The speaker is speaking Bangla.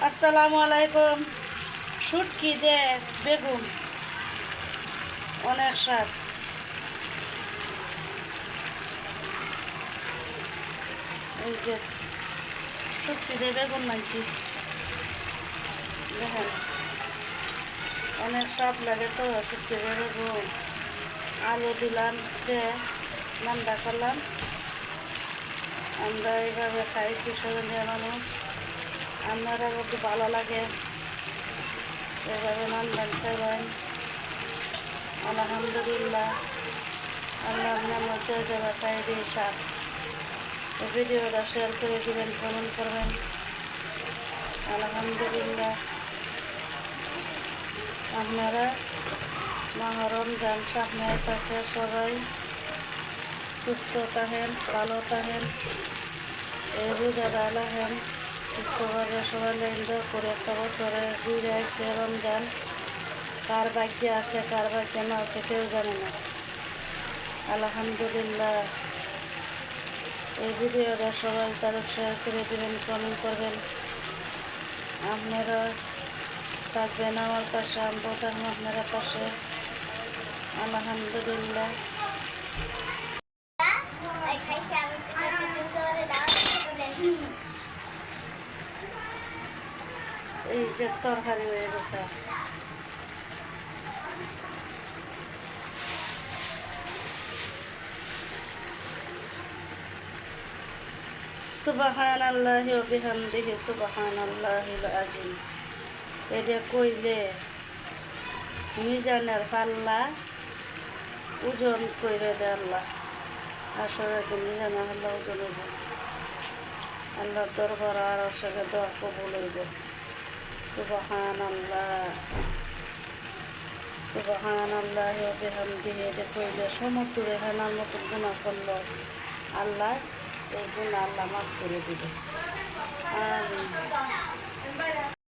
আসসালামু আলাইকুম। শুটকি দিয়ে বেগুন অনেক স্বাদ। এই যে শুটকি দিয়ে বেগুন মানছি, দেখেন অনেক স্বাদ লাগে তো। শুটকি দিয়ে বেগুন আলু দিলাম, দিয়ে নান্দা করলাম। আমরা এইভাবে খাই, কৃষকদের মানুষ। আপনারা যদি ভালো লাগে এভাবে নান্দান খাইবেন। আলহামদুলিল্লাহ, আল্লাহর নামে জয় জয় খাই দিয়ে শাক। ভিডিওটা শেয়ার করে দিবেন, কমেন্ট করবেন। আলহামদুলিল্লাহ, আপনারা মাহ রমজান সামনে আইতাছে, সবাই সুস্থ থাকেন, ভালো থাকেন। এই রোজাটা লাগেন সুস্থভাবে সবাই এনজয় করে। একটা বছরে ঘুরে আসছে রমজান। কার ভাগ্যে আছে কার ভাগ্যে না আছে কেউ জানে না। আলহামদুলিল্লাহ, এই ভিডিওটা সবাই তারা শেয়ার করে দেবেন, কমেন্ট করবেন। আপনারা থাকবেন আমার পাশে, আমরাও থাকবো আপনারা পাশে। আলহামদুলিল্লাহ, এই যে তরকারি হয়ে গেছে। সুবহানাল্লাহি ওয়া বিহামদিহি সুবহানাল্লাহিল আযীম। এটা কইলে মিজানের পাল্লা ওজন কইরে দেয় আল্লাহ। আসলে মিজানের আল্লাহ ওজন হইব। আল্লাহর দরবার আর সাথে দোয়া কবুল হইব। সুবহানাল্লাহ, সুবহানাল্লাহি ওয়া বিহামদিহি। এটা কইলে সমতুরে হেনার মতো গুনাহ করলো আল্লাহ এই গুনাহ আল্লাহ মাফ করে দিবে। আমিন।